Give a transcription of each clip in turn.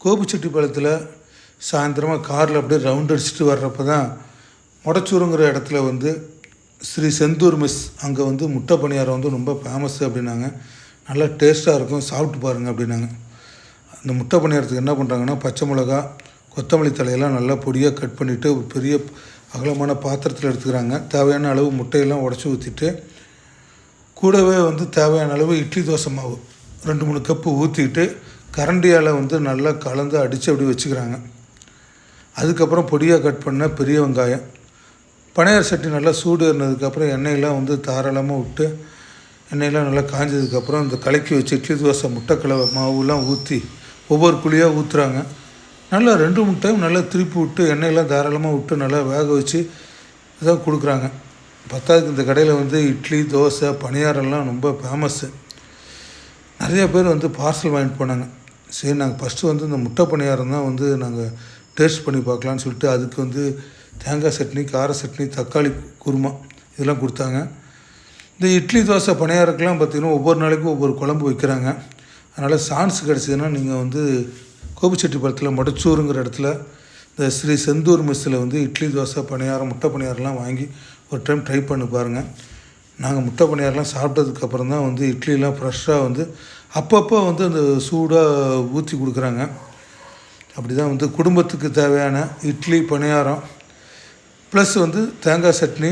கோபிச்செட்டிப்பாளையத்தில் சாயந்தரமாக காரில் அப்படியே ரவுண்ட் அடிச்சுட்டு வர்றப்போ தான் மொடச்சூருங்கிற இடத்துல வந்து ஸ்ரீ செந்தூர் மெஸ் அங்கே வந்து முட்டை பணியாரம் வந்து ரொம்ப ஃபேமஸ்ஸு அப்படின்னாங்க. நல்லா டேஸ்ட்டாக இருக்கும், சாப்பிட்டு பாருங்கள் அப்படின்னாங்க. அந்த முட்டை பணியாரத்துக்கு என்ன பண்ணுறாங்கன்னா, பச்சை மிளகா, கொத்தமல்லி தலையெல்லாம் நல்லா பொடியாக கட் பண்ணிவிட்டு ஒரு பெரிய அகலமான பாத்திரத்தில் எடுத்துக்கிறாங்க. தேவையான அளவு முட்டையெல்லாம் உடச்சி ஊற்றிட்டு கூடவே வந்து தேவையான அளவு இட்லி தோசை மாவு 2-3 கப்பு ஊற்றிட்டு கரண்டியால் வந்து நல்லா கலந்து அடித்து அப்படி வச்சுக்கிறாங்க. அதுக்கப்புறம் பொடியாக கட் பண்ண பெரிய வெங்காயம், பனையார சட்டி நல்லா சூடு ஏறினதுக்கப்புறம் எண்ணெயெல்லாம் வந்து தாராளமாக விட்டு எண்ணெயெல்லாம் நல்லா காஞ்சதுக்கப்புறம் இந்த கலக்கி வச்சு இட்லி தோசை முட்டைக்கலவை மாவுலாம் ஊற்றி ஒவ்வொரு குழியாக ஊற்றுறாங்க. நல்லா 2-3 டைம் நல்லா திருப்பி விட்டு எண்ணெயெல்லாம் தாராளமாக விட்டு நல்லா வேக வச்சு இதான் கொடுக்குறாங்க. பத்தாவதுக்கு இந்த கடையில் வந்து இட்லி தோசை பணியாரம்லாம் ரொம்ப ஃபேமஸ்ஸு. நிறைய பேர் வந்து பார்சல் வாங்கிட்டு போனாங்க. சரி, நாங்கள் ஃபஸ்ட்டு வந்து இந்த முட்டை பணியாரம் தான் வந்து நாங்கள் டேஸ்ட் பண்ணி பார்க்கலான்னு சொல்லிட்டு அதுக்கு வந்து தேங்காய் சட்னி, கார சட்னி, தக்காளி குருமா இதெல்லாம் கொடுத்தாங்க. இந்த இட்லி தோசை பணியாரக்கெலாம் பார்த்திங்கன்னா ஒவ்வொரு நாளைக்கும் ஒவ்வொரு குழம்பு வைக்கிறாங்க. அதனால் சான்ஸ் கிடச்சிதுன்னா நீங்கள் வந்து கோபிச்செட்டிப்பாளையத்தில் மொடச்சூருங்கிற இடத்துல இந்த ஸ்ரீ செந்தூர் மெஸ்ஸில் வந்து இட்லி தோசை பணியாரம் முட்டை பணியாரம்லாம் வாங்கி ஒரு டைம் ட்ரை பண்ணி பாருங்கள். நாங்கள் முட்டை பணியாரம்லாம் சாப்பிட்டதுக்கப்புறம் தான் வந்து இட்லிலாம் ஃப்ரெஷ்ஷாக வந்து அப்பப்போ வந்து அந்த சூடாக ஊற்றி கொடுக்குறாங்க. அப்படி தான் வந்து குடும்பத்துக்கு தேவையான இட்லி பணியாரம் ப்ளஸ் வந்து தேங்காய் சட்னி,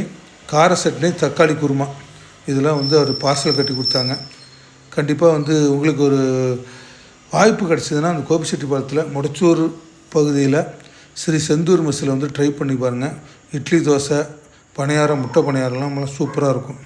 கார சட்னி, தக்காளி குருமா இதெல்லாம் வந்து அவர் பார்சல் கட்டி கொடுத்தாங்க. கண்டிப்பாக வந்து உங்களுக்கு ஒரு வாய்ப்பு கிடச்சிதுன்னா அந்த கோபிச்செட்டிப்பாளையத்தில் மொடச்சூர் பகுதியில் ஸ்ரீ செந்தூர் மெஸ்ஸில் வந்து ட்ரை பண்ணி பாருங்கள். இட்லி தோசை பணியாரம் முட்டை பணியாரம்லாம் சூப்பராக இருக்கும்.